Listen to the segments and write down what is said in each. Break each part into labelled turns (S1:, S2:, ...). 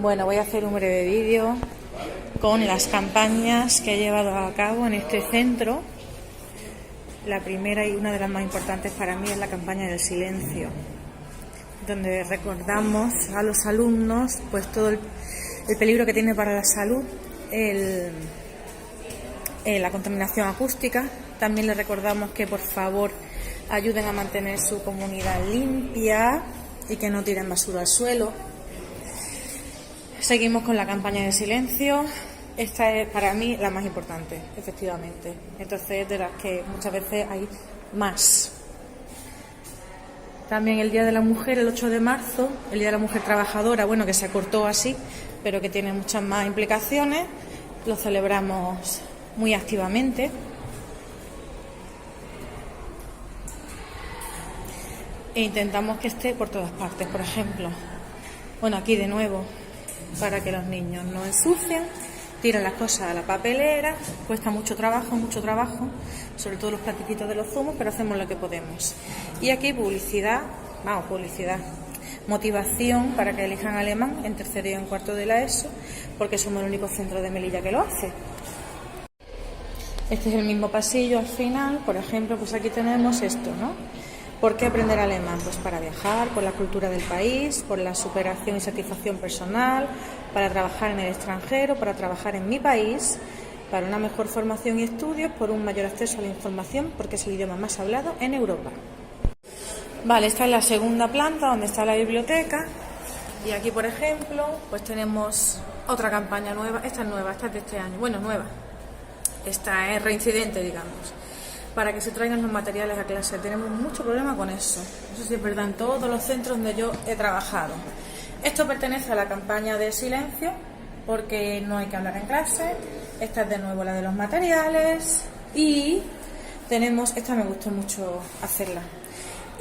S1: Bueno, voy a hacer un breve vídeo con las campañas que he llevado a cabo en este centro. La primera y una de las más importantes para mí es la campaña del silencio, donde recordamos a los alumnos pues todo el peligro que tiene para la salud la contaminación acústica. También les recordamos que por favor ayuden a mantener su comunidad limpia y que no tiren basura al suelo. Seguimos con la campaña de silencio. Esta es para mí la más importante, efectivamente. Entonces, de las que muchas veces hay más. También el Día de la Mujer, el 8 de marzo, el Día de la Mujer Trabajadora, bueno, que se acortó así, pero que tiene muchas más implicaciones. Lo celebramos muy activamente. E intentamos que esté por todas partes, por ejemplo. Bueno, aquí de nuevo, para que los niños no ensucien, tiran las cosas a la papelera, cuesta mucho trabajo, sobre todo los platiquitos de los zumos, pero hacemos lo que podemos. Y aquí publicidad, motivación para que elijan alemán en tercero y en cuarto de la ESO, porque somos el único centro de Melilla que lo hace. Este es el mismo pasillo al final, por ejemplo, pues aquí tenemos esto, ¿no? ¿Por qué aprender alemán? Pues para viajar, por la cultura del país, por la superación y satisfacción personal, para trabajar en el extranjero, para trabajar en mi país, para una mejor formación y estudios, por un mayor acceso a la información, porque es el idioma más hablado en Europa. Vale, esta es la segunda planta donde está la biblioteca y aquí, por ejemplo, pues tenemos otra campaña nueva. Esta es nueva, esta es de este año. Bueno, nueva. Esta es reincidente, digamos. Para que se traigan los materiales a clase. Tenemos mucho problema con eso. Eso sí es verdad en todos los centros donde yo he trabajado. Esto pertenece a la campaña de silencio, porque no hay que hablar en clase. Esta es de nuevo la de los materiales. Y tenemos, esta me gustó mucho hacerla.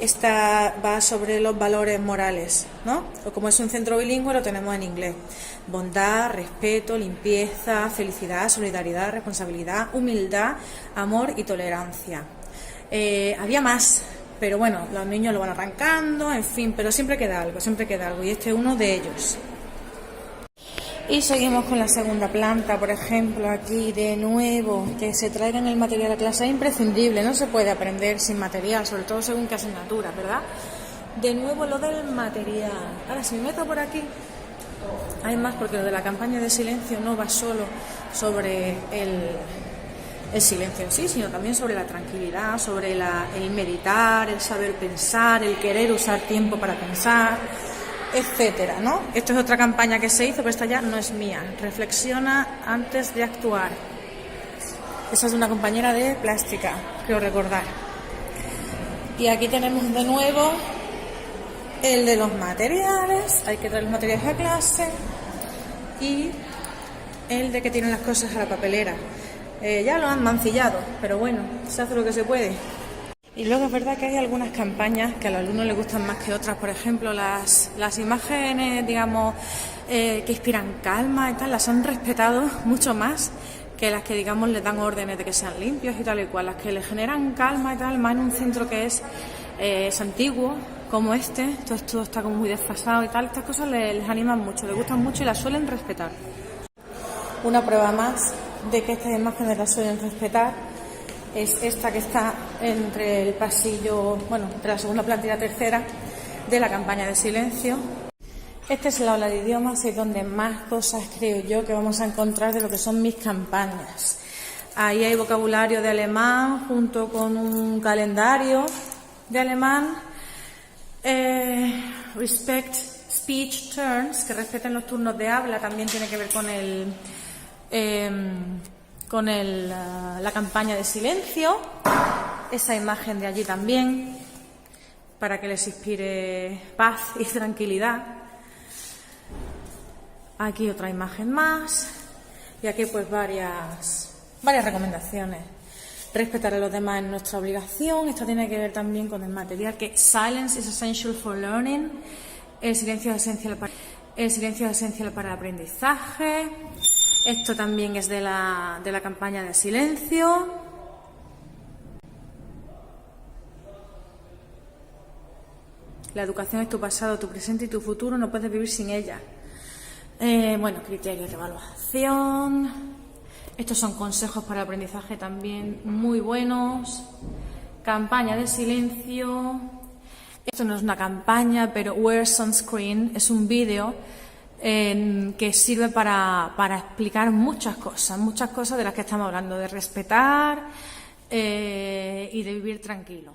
S1: Esta va sobre los valores morales, ¿no? O como es un centro bilingüe, lo tenemos en inglés. Bondad, respeto, limpieza, felicidad, solidaridad, responsabilidad, humildad, amor y tolerancia. Había más, pero bueno, los niños lo van arrancando, en fin, pero siempre queda algo, y este es uno de ellos. Y seguimos con la segunda planta, por ejemplo, aquí de nuevo, que se traigan el material a clase es imprescindible, no se puede aprender sin material, sobre todo según qué asignatura, ¿verdad? De nuevo lo del material. Ahora, si me meto por aquí, hay más, porque lo de la campaña de silencio no va solo sobre el silencio en sí, sino también sobre la tranquilidad, sobre el meditar, el saber pensar, el querer usar tiempo para pensar, etcétera, ¿no? Esto es otra campaña que se hizo, pero esta ya no es mía. Reflexiona antes de actuar. Esa es una compañera de plástica, creo recordar. Y aquí tenemos de nuevo el de los materiales. Hay que traer los materiales a clase. Y el de que tienen las cosas a la papelera. Ya lo han mancillado, pero bueno, se hace lo que se puede. Y luego es verdad que hay algunas campañas que a los alumnos les gustan más que otras. Por ejemplo, las imágenes, digamos, que inspiran calma y tal, las han respetado mucho más que las que, digamos, les dan órdenes de que sean limpios y tal y cual. Las que les generan calma y tal, más en un centro que es antiguo, como este, todo está como muy desfasado y tal. Estas cosas les animan mucho, les gustan mucho y las suelen respetar. Una prueba más de que estas imágenes las suelen respetar es esta que está entre el pasillo, entre la segunda planta y la tercera de la campaña de silencio. Este es el aula de idiomas y es donde más cosas creo yo que vamos a encontrar de lo que son mis campañas. Ahí hay vocabulario de alemán junto con un calendario de alemán. Respect speech turns, que respeten los turnos de habla, también tiene que ver con la campaña de silencio. Esa imagen de allí también, para que les inspire paz y tranquilidad. Aquí otra imagen más. Y aquí pues varias recomendaciones. Respetar a los demás es nuestra obligación. Esto tiene que ver también con el material, que silence is essential for learning. El silencio es esencial para el aprendizaje. Esto también es de la campaña de silencio. La educación es tu pasado, tu presente y tu futuro, no puedes vivir sin ella. Bueno, criterios de evaluación. Estos son consejos para aprendizaje también muy buenos. Campaña de silencio. Esto no es una campaña, pero Wear Sunscreen es un vídeo que sirve para explicar muchas cosas de las que estamos hablando, de respetar y de vivir tranquilo.